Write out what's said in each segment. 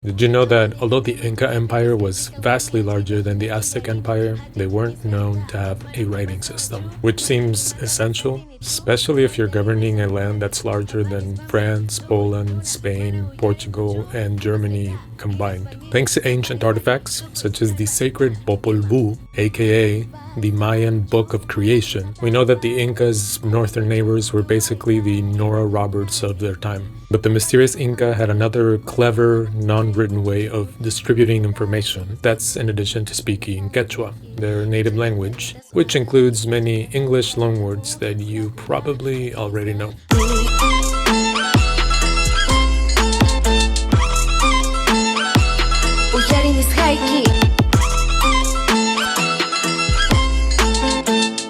Did you know that although the Inca Empire was vastly larger than the Aztec Empire, they weren't known to have a writing system, which seems essential, especially if you're governing a land that's larger than France, Poland, Spain, Portugal, and Germany combined. Thanks to ancient artifacts, such as the sacred Popol Vuh, aka the Mayan Book of Creation, we know that the Incas' northern neighbors were basically the Nora Roberts of their time. But the mysterious Inca had another clever, non-written way of distributing information. That's in addition to speaking Quechua, their native language, which includes many English loanwords that you probably already know.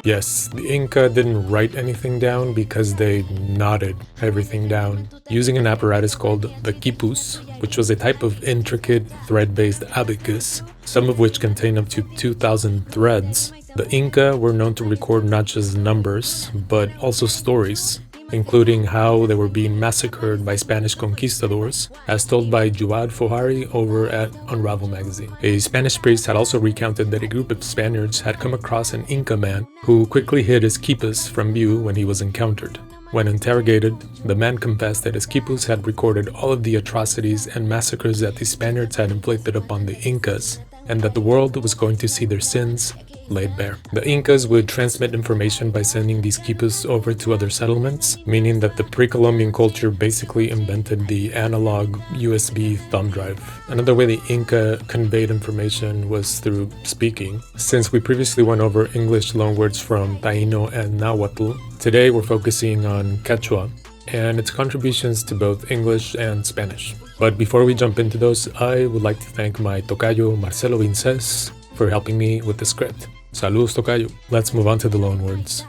Yes, the Inca didn't write anything down because they knotted everything down using an apparatus called the quipus, which was a type of intricate thread-based abacus, some of which contain up to 2,000 threads. The Inca were known to record not just numbers, but also stories, including how they were being massacred by Spanish conquistadors, as told by Juad Fohari over at Unravel magazine. A Spanish priest had also recounted that a group of Spaniards had come across an Inca man who quickly hid his quipus from view when he was encountered. When interrogated, the man confessed that his quipus had recorded all of the atrocities and massacres that the Spaniards had inflicted upon the Incas, and that the world was going to see their sins laid bare. The Incas would transmit information by sending these quipus over to other settlements, meaning that the pre-Columbian culture basically invented the analog USB thumb drive. Another way the Inca conveyed information was through speaking. Since we previously went over English loanwords from Taino and Nahuatl, today we're focusing on Quechua and its contributions to both English and Spanish. But before we jump into those, I would like to thank my tocayo Marcelo Vinces for helping me with the script. Saludos, tocayo. Let's move on to the loanwords.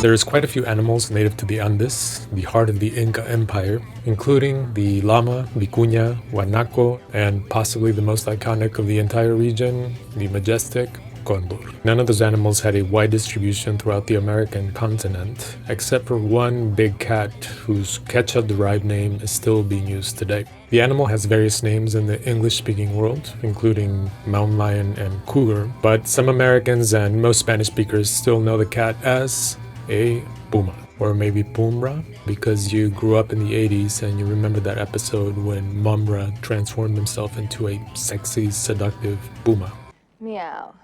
There's quite a few animals native to the Andes, the heart of the Inca Empire, including the llama, vicuña, guanaco, and possibly the most iconic of the entire region, the majestic condor. None of those animals had a wide distribution throughout the American continent, except for one big cat whose Quechua-derived name is still being used today. The animal has various names in the English-speaking world, including mountain lion and cougar, but some Americans and most Spanish speakers still know the cat as a puma, or maybe Pumbra, because you grew up in the 80s and you remember that episode when Mumra transformed himself into a sexy, seductive puma. Meow.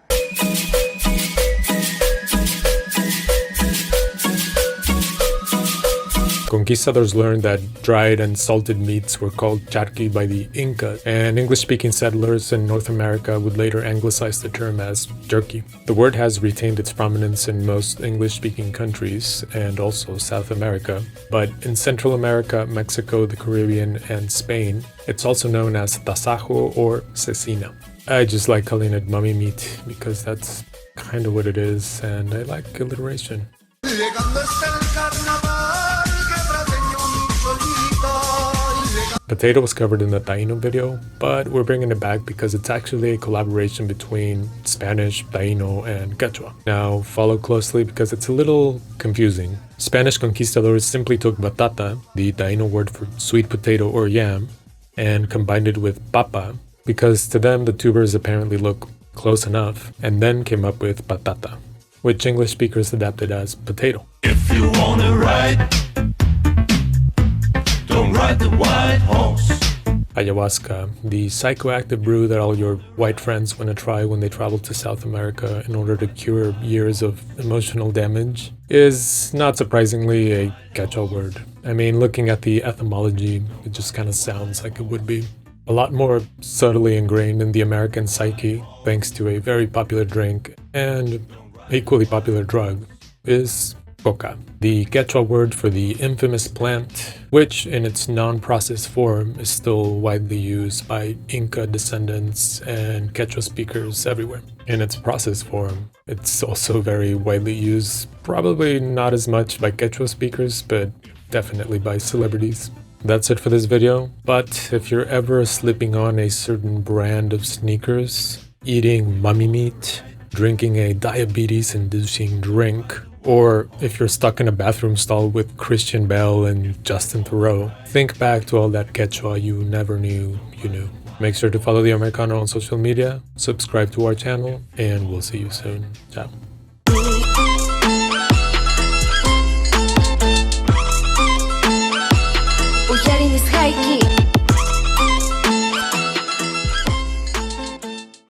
Conquistadors learned that dried and salted meats were called charqui by the Inca, and English-speaking settlers in North America would later anglicize the term as jerky. The word has retained its prominence in most English-speaking countries and also South America, but in Central America, Mexico, the Caribbean, and Spain, it's also known as tasajo or cecina. I just like calling it mummy meat because that's kind of what it is, and I like alliteration. Potato was covered in the Taino video, but we're bringing it back because it's actually a collaboration between Spanish, Taino, and Quechua. Now, follow closely because it's a little confusing. Spanish conquistadors simply took batata, the Taino word for sweet potato or yam, and combined it with papa, because to them the tubers apparently look close enough, and then came up with patata, which English speakers adapted as potato. If you wanna ride, don't ride the white horse. Ayahuasca, the psychoactive brew that all your white friends want to try when they travel to South America in order to cure years of emotional damage, is not surprisingly a Quechua word. I mean, looking at the etymology, it just kind of sounds like it would be. A lot more subtly ingrained in the American psyche, thanks to a very popular drink and equally popular drug, is coca, the Quechua word for the infamous plant, which in its non-processed form is still widely used by Inca descendants and Quechua speakers everywhere. In its processed form, it's also very widely used, probably not as much by Quechua speakers, but definitely by celebrities. That's it for this video, but if you're ever slipping on a certain brand of sneakers, eating mummy meat, drinking a diabetes-inducing drink, Or if you're stuck in a bathroom stall with Christian Bale and Justin Theroux, think back to all that Quechua you never knew you knew. Make sure to follow the Americano on social media, subscribe to our channel, and we'll see you soon. Ciao. We are in this high key.